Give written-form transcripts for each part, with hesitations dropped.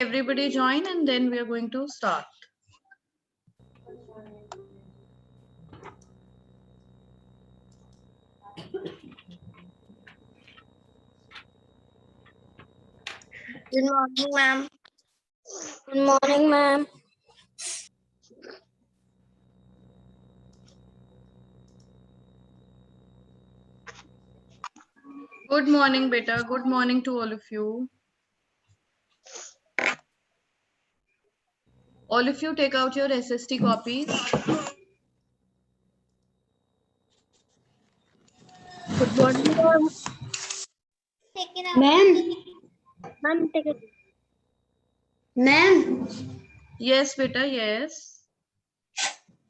everybody join and then we are going to start. Good morning, ma'am. Good morning, ma'am. Good morning, beta. Good morning to all of you. All of you take out your SST copies. Good morning, ma'am. Ma'am. Ma'am, take it. Ma'am. Yes, beta, yes.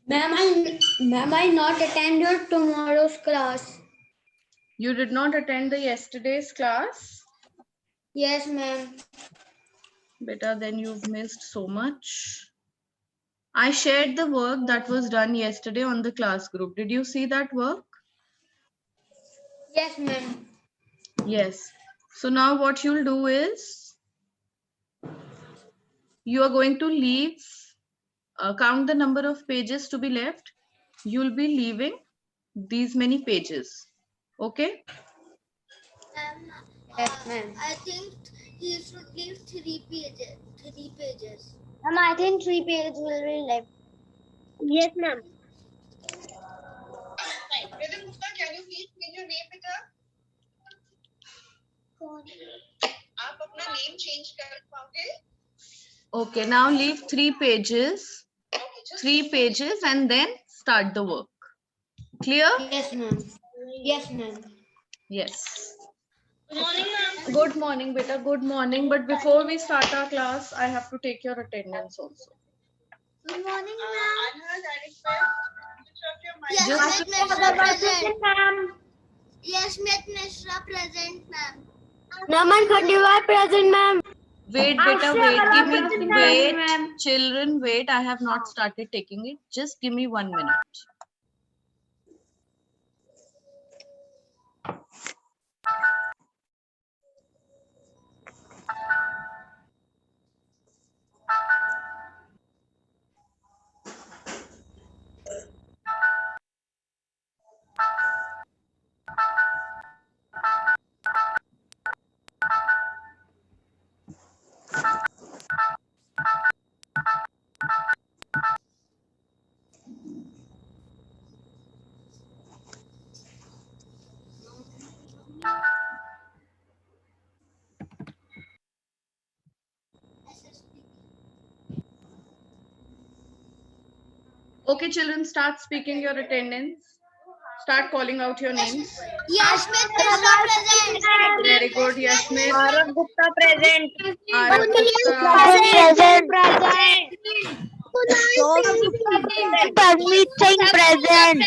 Ma'am, I not attend your tomorrow's class. You did not attend the yesterday's class? Yes, ma'am. Beta, then you've missed so much. I shared the work that was done yesterday on the class group. Did you see that work? Yes, ma'am. Yes. So now what you'll do is you are going to leave, count the number of pages to be left. You'll be leaving these many pages. Okay? Yes, ma'am. I think he should leave 3 pages. 3 pages. Ma'am, I think 3 pages will be left. Yes, ma'am. Can you please change your name, beta? आप अपना name change कर पाओगे? Okay, now leave 3 pages. 3 pages and then start the work. Clear? Yes, ma'am. Yes, ma'am. Yes. Good morning, ma'am. Good morning, beta. Good morning. But before we start our class, I have to take your attendance also. Good morning, ma'am. Anha, direct switch off your mic. Yes, Just- Smith Mishra present. Ma'am. Yes, Smith Mishra present, ma'am. Naman Khandiwal present, ma'am. Wait, beta, wait. Give me, wait. Children, wait. I have not started taking it. Just give me 1 minute. Okay, children, start speaking your attendance. Start calling out your names. Yes, Smith Mishra present. Very good, Yashmit. Arav Gupta present. Arav Gupta. Present. Parmeet Singh present.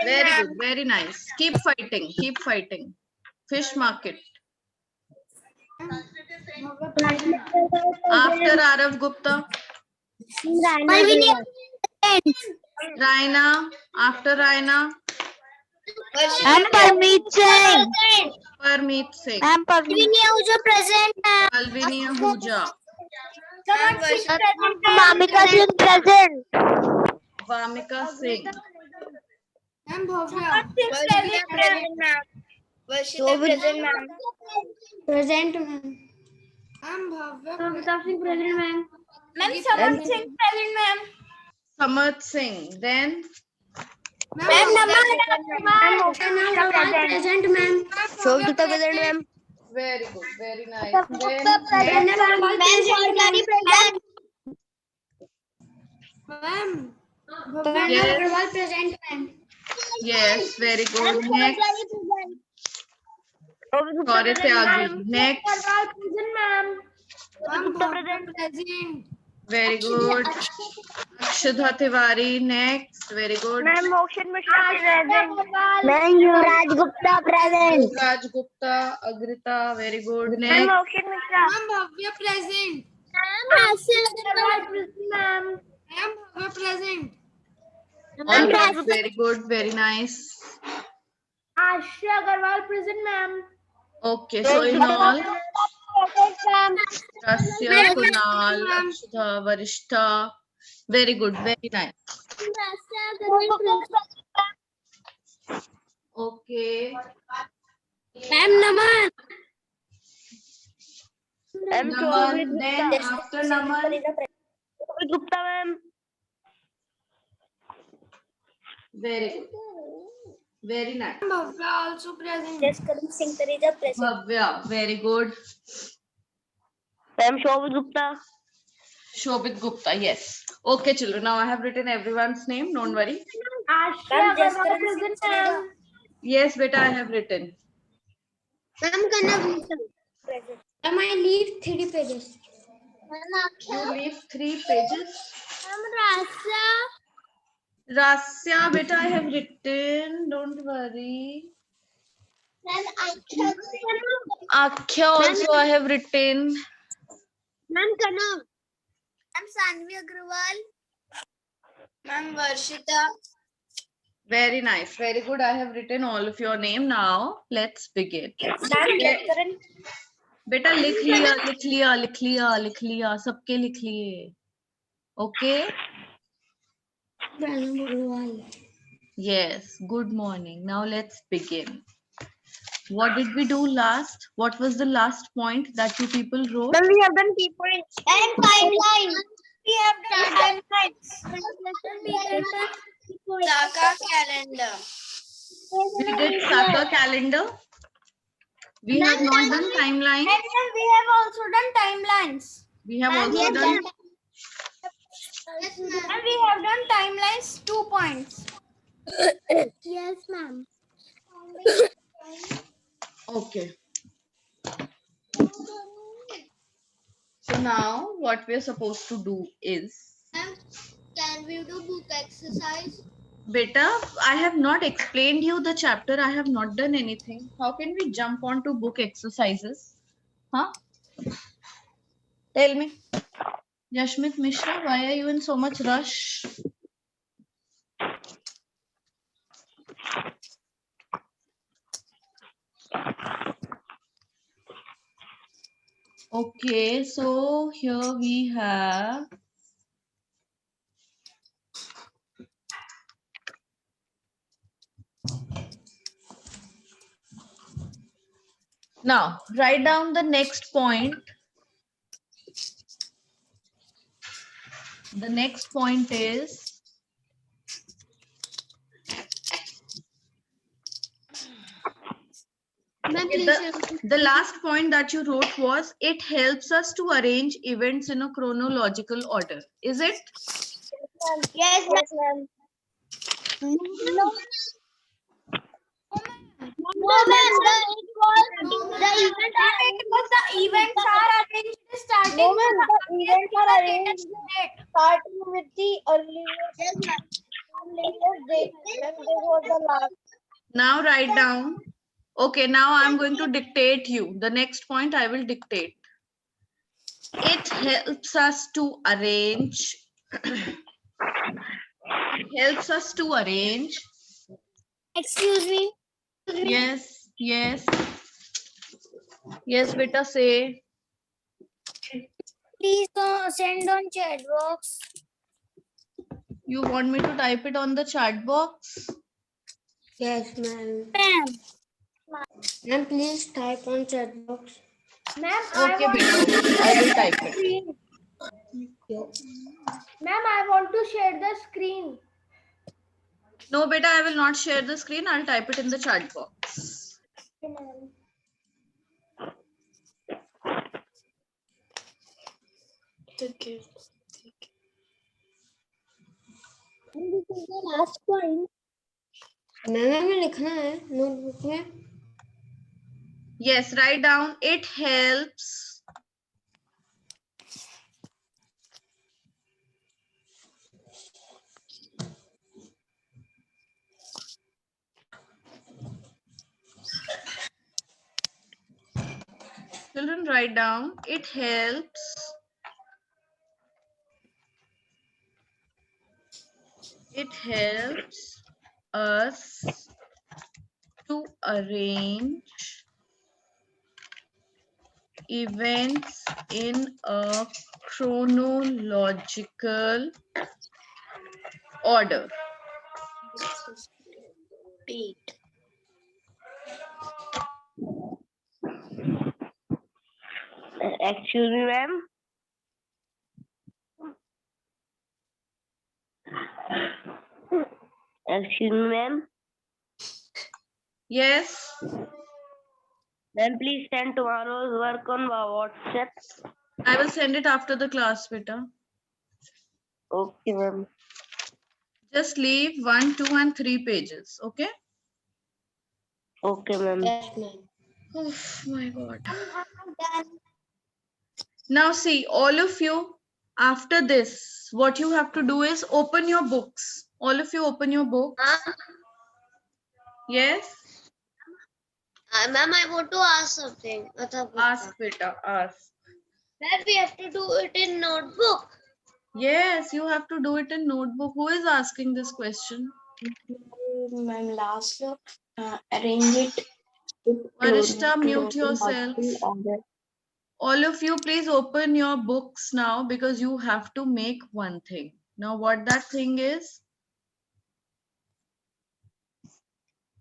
Very good, very nice. Keep fighting, keep fighting. Fish market. After Arav Gupta, Raina. After Raina, I'm Parmeet Singh. Parmeet Singh. I'm Parmeet. present, ma'am. Alvini Ahuja. Mamika Singh present. Vamika Singh. Ma'am, Bhavya. present, ma'am. present, ma'am. Present, ma'am. Ma'am, Bhavya. Mamika Singh present, ma'am. Ma'am, Samarth Singh present, ma'am. Samarth Singh. Then Ma'am, Present, ma'am. Shobita present, ma'am. very good, very nice. Then next, Ma'am. yes, present, ma'am. yes, very good. Next, Sorry, Tyagi. Next, present, ma'am. Ma'am, Bhavya present. very good. Akshudha Tiwari. Next, very good. Mokshan Mishra present. Ma'am, Yuvraj Gupta present. Raj Gupta, Agrita. Very good. Next, Mokshan Mishra. Ma'am, Bhavya present. Ma'am. Ma'am, Bhavya present. all right, very good, very nice. Ashya Agarwal present, ma'am. Okay, so in all, Ma'am. Rasya, Kunal, Akshudha, Varishtha. Very good, very nice. Okay. Ma'am, Naman. I'm Naman, then after Naman, Gupta, ma'am. very good. Very nice. Bhavya also present. Yes, Karan Singh Tareja present. Bhavya, very good. Ma'am, Shobhit Gupta. Shobit Gupta, yes. Okay, children, now I have written everyone's name, don't worry. Ma'am, Yes, Karan Singh Tareja. Yes, beta, I have written. Ma'am, Kanna Present. Ma'am, I leave 3 pages. You leave 3 pages. Ma'am, Rasya. Rasya, beta, I have written, don't worry. Ma'am, Akhya also I have written. Ma'am, Kanna. Ma'am, Sanvi Agrawal. Ma'am, Varshita. Very nice, very good. I have written all of your name. Now let's begin. Ma'am, Yes, Karan. बेटा लिख लिया लिख लिया लिख लिया लिख लिया सबके लिख लिए okay yes good morning now let's begin what did we do last what was the last point that you people wrote Ma'am, we have done key points. And timeline. We have done timelines. Saka calendar. we did Saka calendar we have not done timeline And we have also done timelines. we have also done Yes, ma'am. And we have done timelines 2 points. Yes, ma'am. okay so now what we're supposed to do is Ma'am, can we do book exercise? Beta, I have not explained you the chapter. I have not done anything. How can we jump on to book exercises? Huh? Tell me. Yashmit Mishra, why are you in so much rush? Okay, so here we have now write down the next point. The next point is okay, the last point that you wrote was it helps us to arrange events in a chronological order. Is it? Yes, ma'am. No, ma'am. The events are arranged starting. No, ma'am. The events are arranged starting with the earliest and latest date. Ma'am, this was the last. Now write down. Okay, now I'm going to dictate you. The next point I will dictate. It helps us to arrange. Helps us to arrange. Excuse me. Yes, yes. Yes, beta, say. Please send on chat box. You want me to type it on the chat box? Yes, ma'am. Ma'am. Ma'am, please type on chat box. Ma'am, Okay, beta. I will type it. Ma'am, I want to share the screen. No, beta, I will not share the screen. I'll type it in the chat box. Okay. This is the last point. Ma'am हमें लिखना है notebook में. Yes, write down. It helps. Children, write down. It helps. It helps us to arrange events in a chronological order. Excuse me, ma'am. Excuse me, ma'am. Yes. Then please send tomorrow's work on WhatsApp. I will send it after the class, beta. Okay, ma'am. Just leave 1, 2, and 3 pages. Okay? Okay, ma'am. Yes, ma'am. Oh my God. I'm done. Now see, all of you, after this, what you have to do is open your books. All of you open your books. Yes? Ma'am, I want to ask something. Ask, beta, ask. Ma'am, we have to do it in notebook. Yes, you have to do it in notebook. Who is asking this question? Ma'am, last arrange it. Varishta, mute yourself. Order. All of you, please open your books now because you have to make one thing. Now, what that thing is?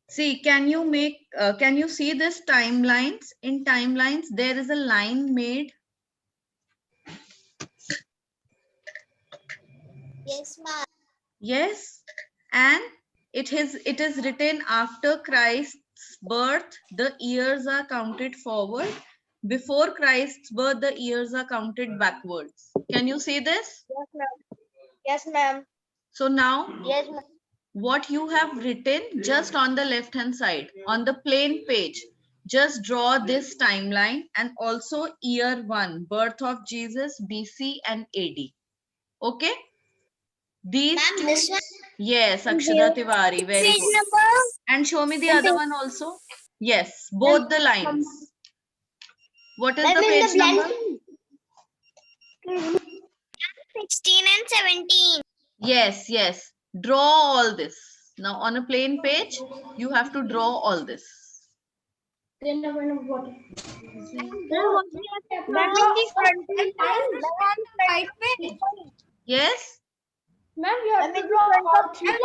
See, can you see this timelines? In timelines, there is a line made. Yes, ma'am. Yes, and it is written after Christ's birth, the years are counted forward. Before Christ's birth, the years are counted backwards. Can you see this? Yes, ma'am. Yes, ma'am. So now, Yes, ma'am. what you have written just on the left hand side, on the plain page, just draw this timeline and also year 1, birth of Jesus, BC and AD. Okay? These Ma'am, two, this one. yes, Akshada Tiwari, very good. And show me the other one also. Yes, both the lines. What is the page number? 16 and 17. Yes, yes. Draw all this. Now on a plain page, you have to draw all this. Yes? Ma'am, you have to draw all 3 points.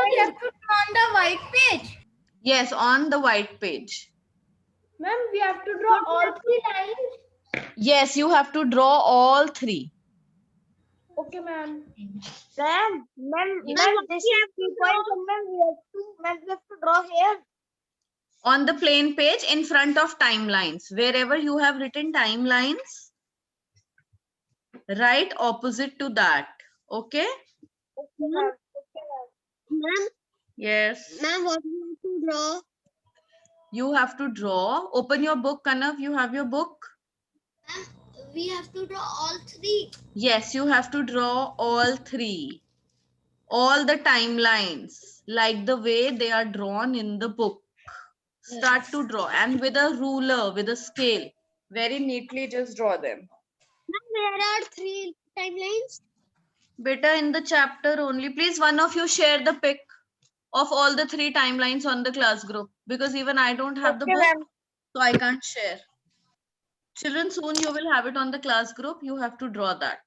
on the white page. Yes, on the white page. Ma'am, we have to draw all 3 lines. Yes, you have to draw all 3. Okay, ma'am. Ma'am, this is 3 points, and ma'am, we have to draw here. On the plain page in front of timelines. Wherever you have written timelines, right opposite to that. Okay? Okay, ma'am. Ma'am, Yes. ma'am, what do you have to draw? You have to draw. Open your book, Kanav. You have your book? Ma'am, we have to draw all 3. Yes, you have to draw all 3. All the timelines, like the way they are drawn in the book. Start to draw and with a ruler, with a scale. Very neatly just draw them. Ma'am, there are 3 timelines. Beta, in the chapter only, please one of you share the pic of all the 3 timelines on the class group because even I don't have the Okay, book, ma'am. so I can't share. Children, soon you will have it on the class group. You have to draw that.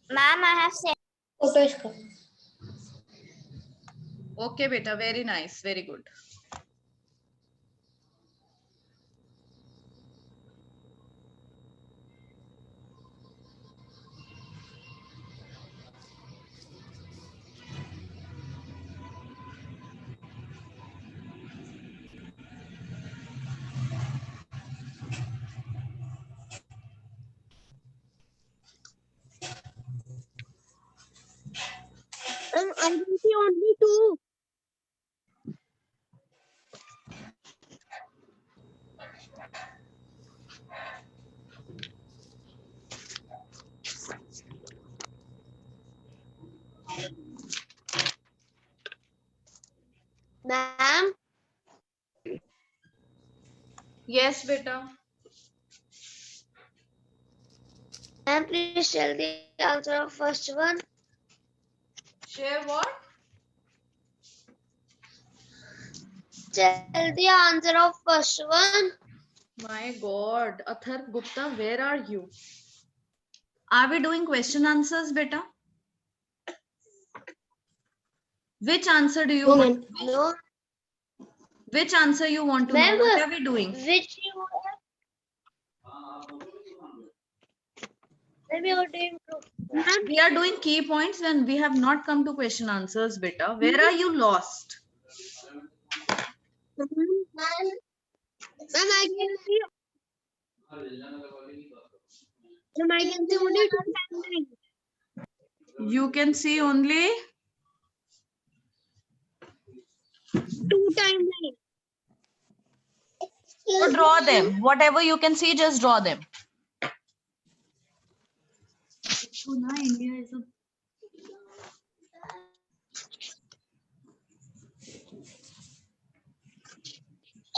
Ma'am, I have said. Okay, beta, very nice, very good. I can see only 2. Ma'am, Yes, beta. Ma'am, please tell the answer of first one. Share what? Tell the answer of first one. My God, Atharv Gupta, where are you? Are we doing question answers, beta? Which answer do you No, want? ma'am. No, Which answer you want to know? ma'am. What are we doing? Which you have? Ma'am, you are doing ma'am. We are doing key points when we have not come to question answers, beta. Where are you lost? Ma'am, I can see. Ma'am, I can see only two timelines. You can see only Two timelines. so draw them. Whatever you can see, just draw them. So now India is a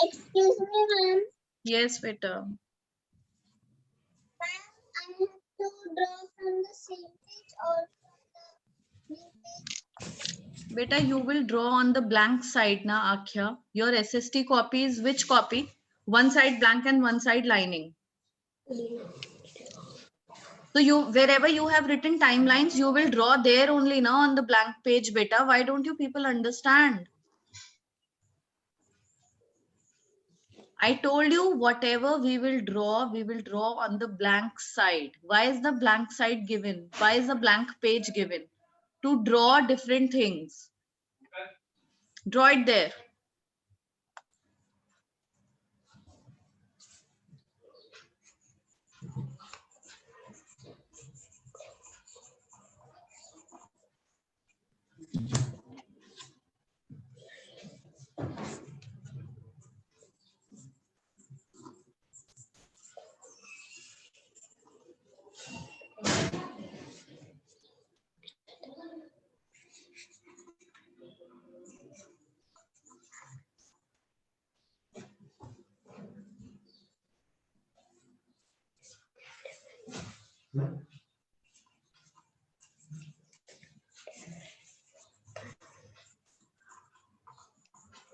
Excuse me, ma'am. yes, beta. Ma'am, I have to draw from the same page or from the new page. Beta, you will draw on the blank side na, Akhya. Your SST copy is which copy? One side blank and one side lining. So you, wherever you have written timelines, you will draw there only now on the blank page, beta. Why don't you people understand? I told you whatever we will draw on the blank side. Why is the blank side given? Why is the blank page given? To draw different things. Draw it there.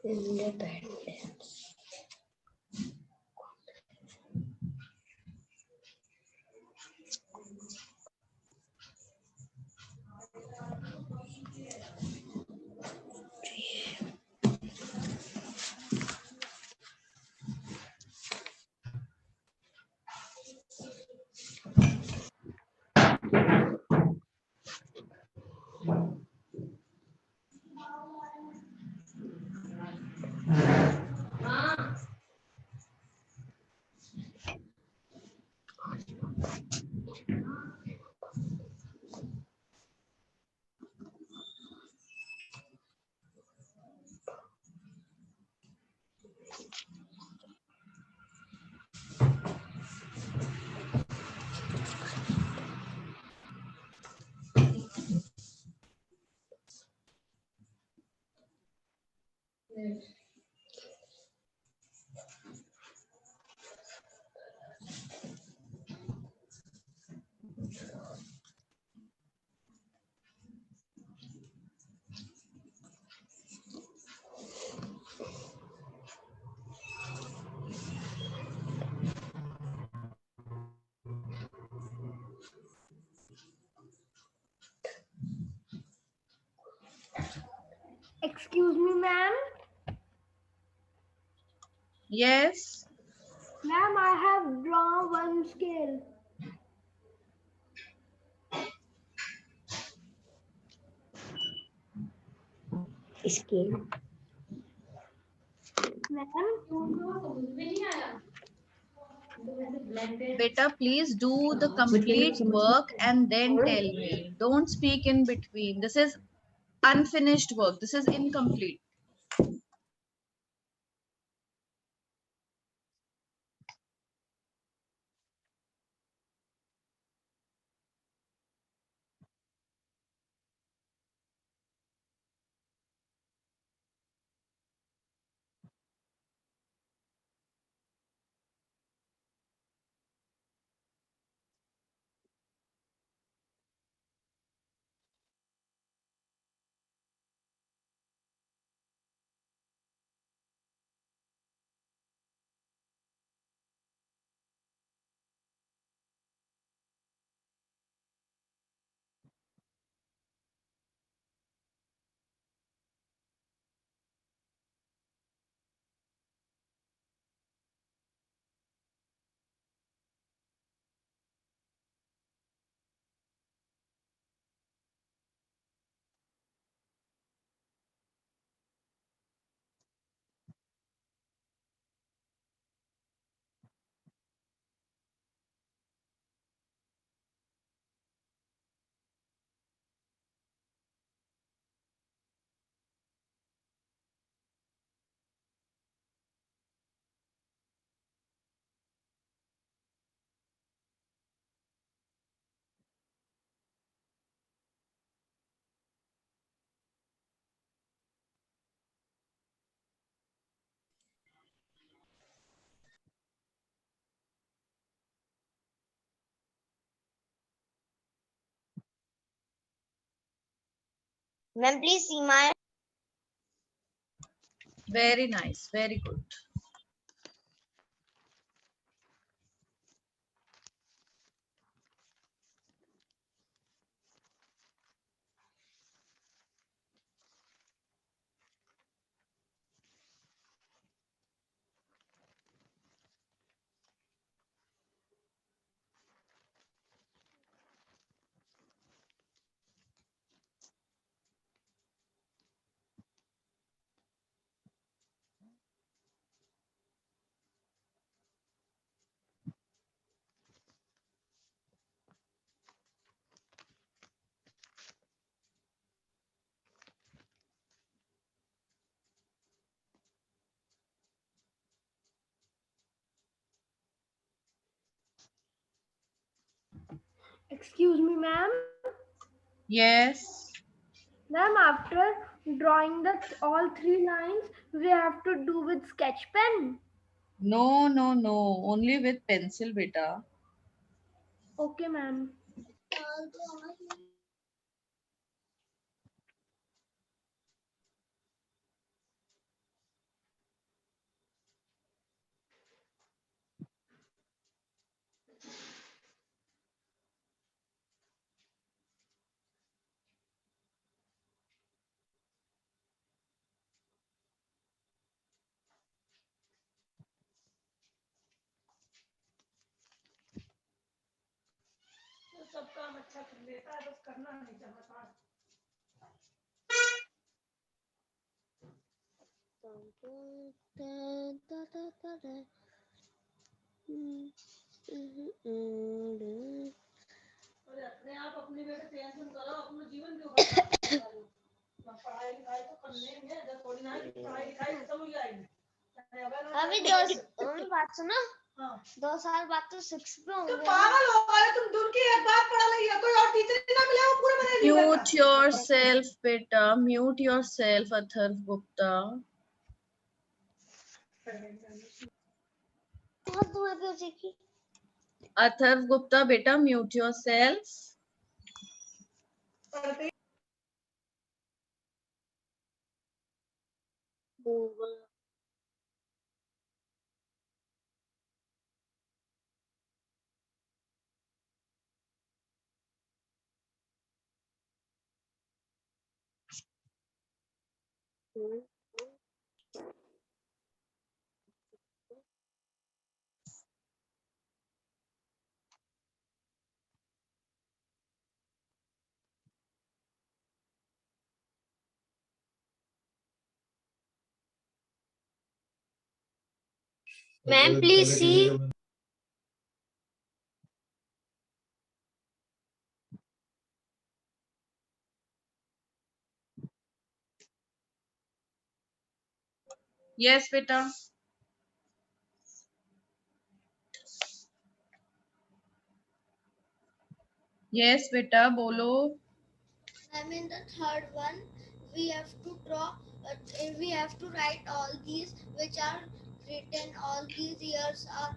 Independence. Excuse me, ma'am. Yes. Ma'am, I have drawn one scale. Scale. Ma'am, Beta, please do the complete work and then tell me. Don't speak in between. This is unfinished work. This is incomplete. Ma'am, please see my. Very nice. Very good. Excuse me, ma'am. Yes. Ma'am, after drawing the all three lines, we have to do with sketch pen. No, no, no. Only with pencil, beta. Okay, ma'am. अभी बात सुनो, 2 साल बाद तो 6 पे होंगे। पागल हो गए तुम, दूर की एक बात पढ़ा रही है, कोई और टीचर ही ना मिले वो पूरे महीने नहीं करता। Mute yourself, beta. Mute yourself, Atharv Gupta. Atharv Gupta, beta, mute yourself. Ma'am, please see. Yes, beta. Yes, beta. Bolo. I mean the third one, we have to draw. We have to write all these which are written. All these years are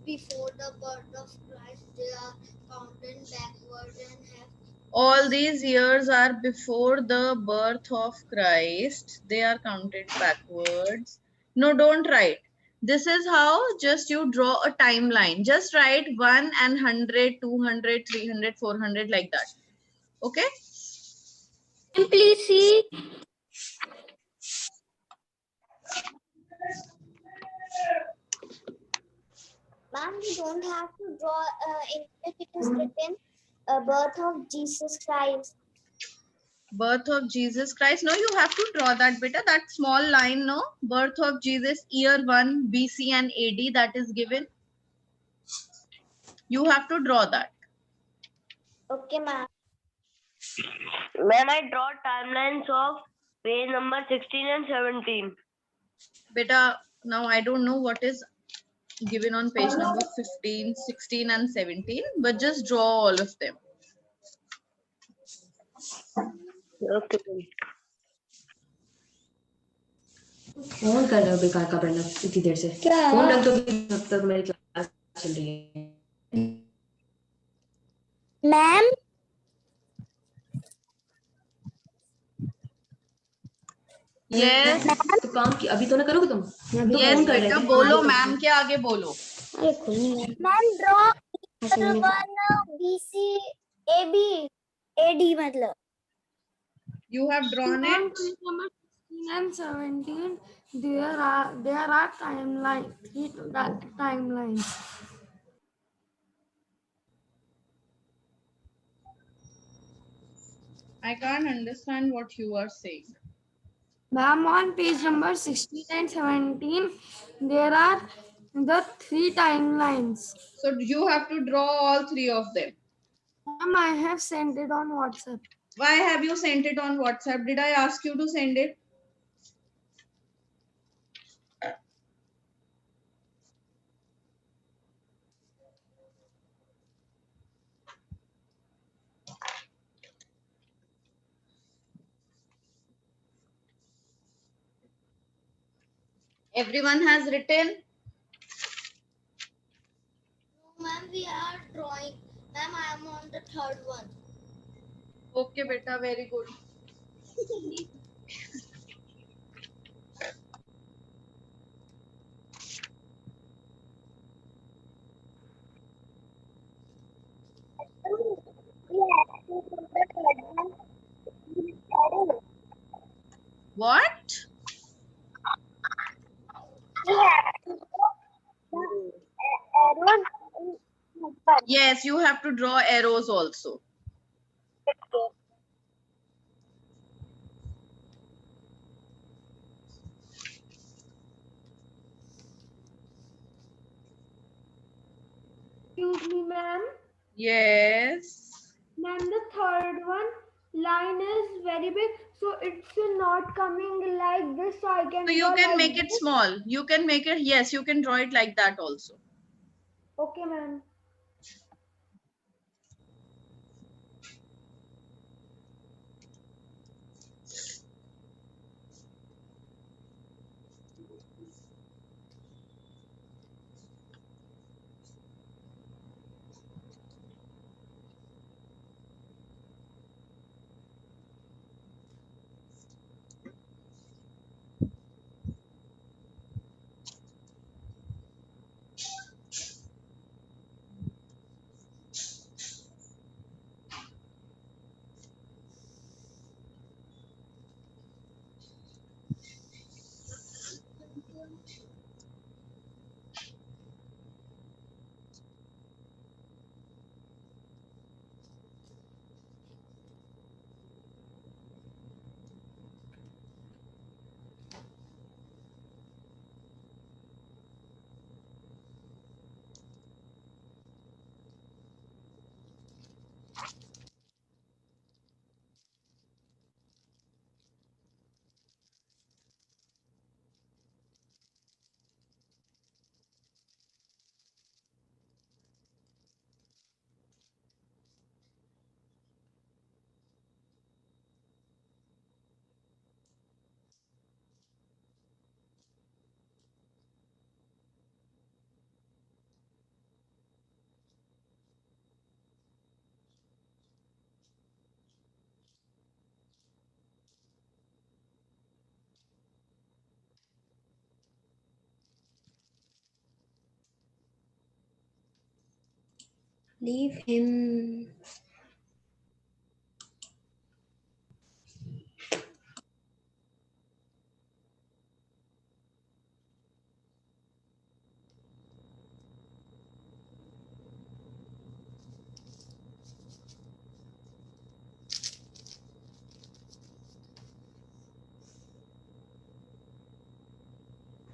before the birth of Christ. They are counted backward and have. All these years are before the birth of Christ. They are counted backwards. No, don't write. This is how just you draw a timeline. Just write 1 and 100, 200, 300, 400 like that. Okay? Please see. Ma'am, we don't have to draw if it is written birth of Jesus Christ. Birth of Jesus Christ. No, you have to draw that, beta. That small line, no? Birth of Jesus, year 1, BC and AD, that is given. You have to draw that. Okay, ma'am. When I draw timelines of page number 16 and 17. Beta, now I don't know what is given on page number 15, 16 and 17, but just draw all of them. Okay. Phone कर रहे हो बेकार का प्रणव इतनी देर से phone रख दो जब तक मेरी क्लास चल रही है Ma'am, Yes. तो काम की अभी तो ना करोगे तुम? तो Yes, कौन कर रहा बेटा है? बोलो, मैम के आगे बोलो. Ma'am draw one BC AB AD मतलब. You have drawn On it. page number 16 and 17, there are timeline, three timelines. I can't understand what you are saying. Ma'am, on page number 16 and 17, there are the three timelines. So you have to draw all three of them. Ma'am, I have sent it on WhatsApp. Why have you sent it on WhatsApp? Did I ask you to send it? Everyone has written. No, ma'am, we are drawing. Ma'am, I am on the third one. Okay, beta, very good. What? Yes, you have to draw arrows also. Excuse me, ma'am. Yes. Ma'am, the third one line is very big, so it's not coming like this, so I can So you draw can like make it this. small. You can make it, yes, you can draw it like that also. Okay, ma'am. Leave him.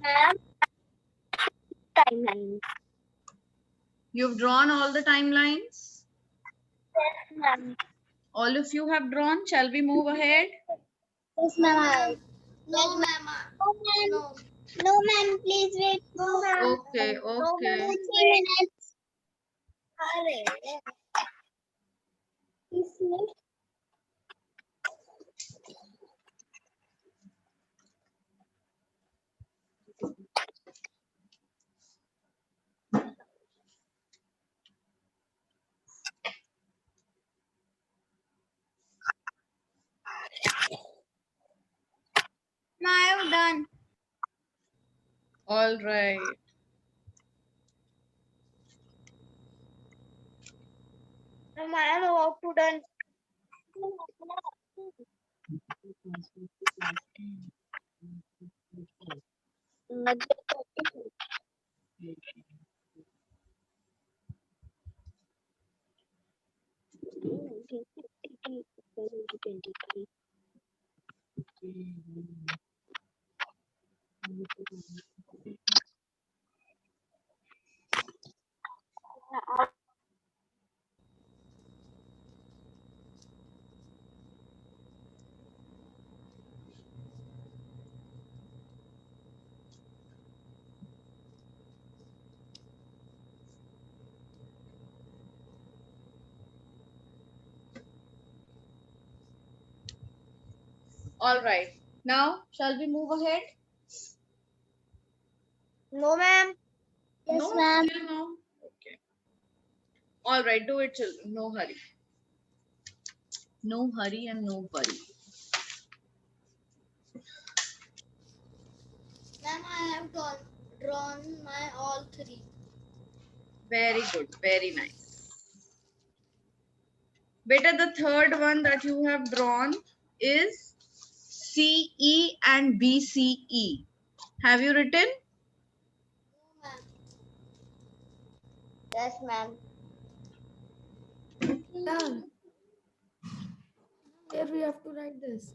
Ma'am, timeline. You've drawn all the timelines. Yes, ma'am. All of you have drawn. Shall we move ahead? Yes, ma'am. No, ma'am. No, ma'am. No. No, ma'am. Please wait. No, ma'am. Okay, No, okay. ma'am. 3 minutes. Arre. Please wait. have done. All right. Ma'am, I am about to done. All right. Now, shall we move ahead? No, ma'am. No, still no. Okay. All right, do it, children. No hurry. No hurry and no worry. Ma'am, I have drawn my all three. Very good. Very nice. Beta, the third one that you have drawn is CE and BCE. Have you written? No, ma'am. Yes, ma'am. Yeah. Where we have to write this?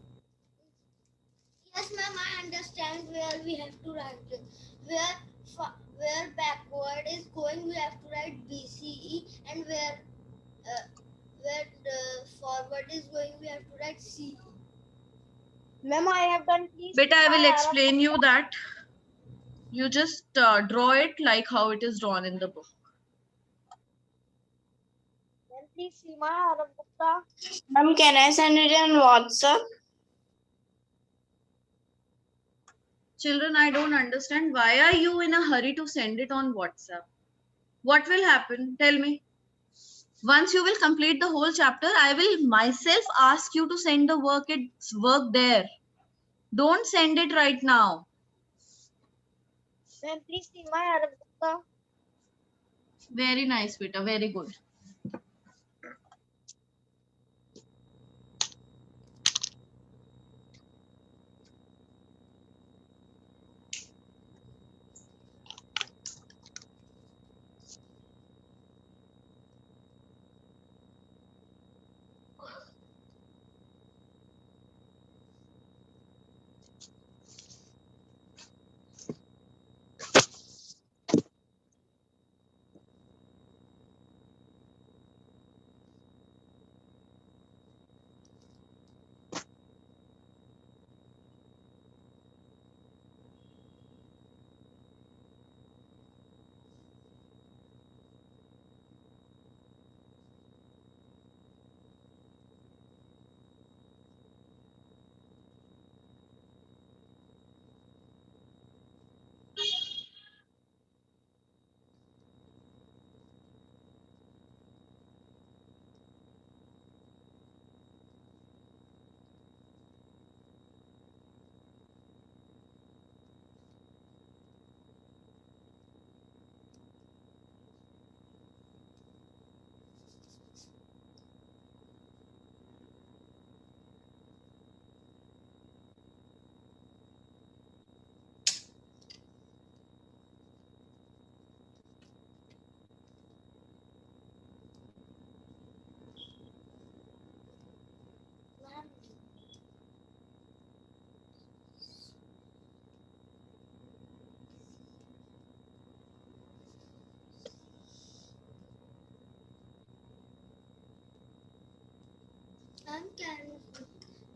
Yes, ma'am, I understand where we have to write it. Where backward is going, we have to write BCE, and where the forward is going, we have to write CE. Ma'am, I have done. Please. Beta, I will explain you that. You just draw it like how it is drawn in the book. Ma'am, please see my Arabukta. Ma'am, can I send it on WhatsApp? Children, I don't understand. Why are you in a hurry to send it on WhatsApp? What will happen? Tell me. Once you will complete the whole chapter, I will myself ask you to send the work there. Don't send it right now. Ma'am, please see my Arabukta. Very nice, beta. Very good.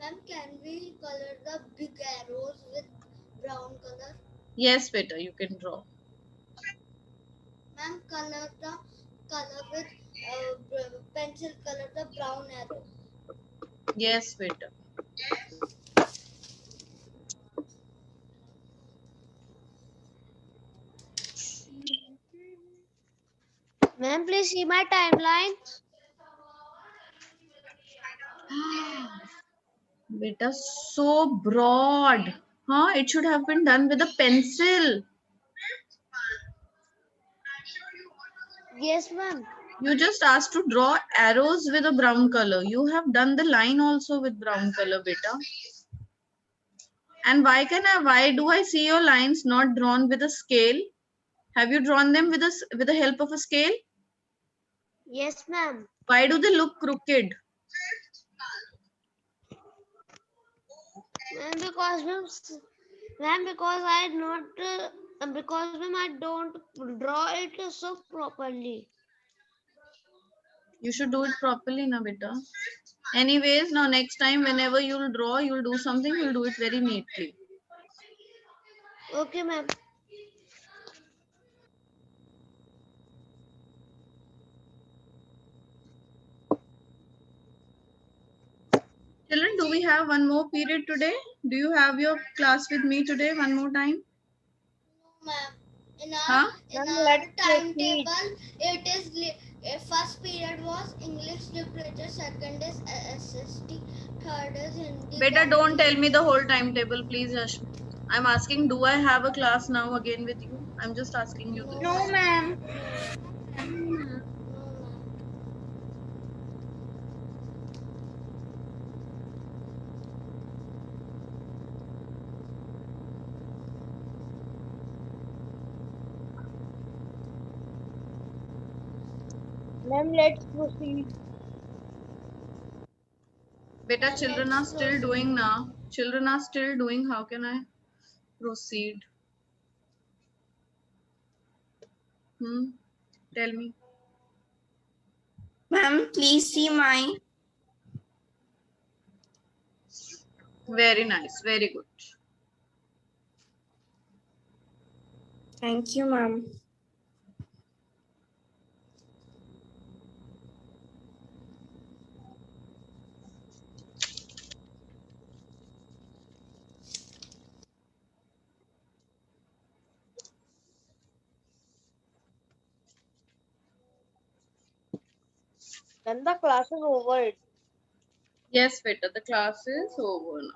Ma'am, can we color the big arrows with brown color? Yes, beta. You can draw. Ma'am, color with pencil color the brown arrow. Yes, beta. Ma'am, please see my timeline. Beta, so broad. Huh? It should have been done with a pencil. Yes, ma'am. You just asked to draw arrows with a brown color. You have done the line also with brown color, beta. And why do I see your lines not drawn with a scale? Have you drawn them with the help of a scale? Yes, ma'am. Why do they look crooked? Ma'am, because I not because ma'am I don't draw it so properly. You should do it properly, na beta. Anyways, now next time whenever you'll draw, you'll do something, you'll do it very neatly. Okay, ma'am. Children, do we have one more period today? Do you have your class with me today one more time? No, ma'am. In our Huh? timetable, it is first period was English literature, second is SST, third is Hindi. Beta, don't tell me the whole timetable, please, Yashmi. I'm asking, do I have a class now again with you? I'm just asking you this. No, ma'am. No, ma'am. Ma'am, let's proceed. Beta, children are still doing now. Children are still doing. How can I proceed? Tell me. Ma'am, please see mine. Very nice. Very good. Thank you, ma'am. Then the class is over. Yes, Beta, the class is over now.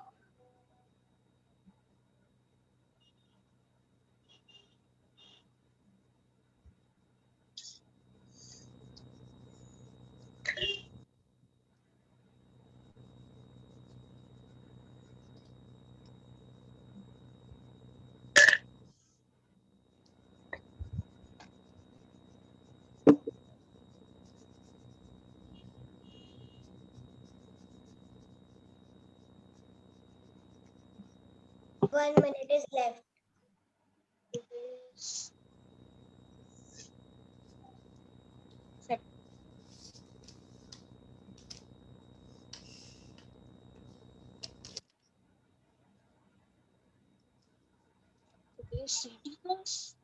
One minute is left. Okay, CD bus.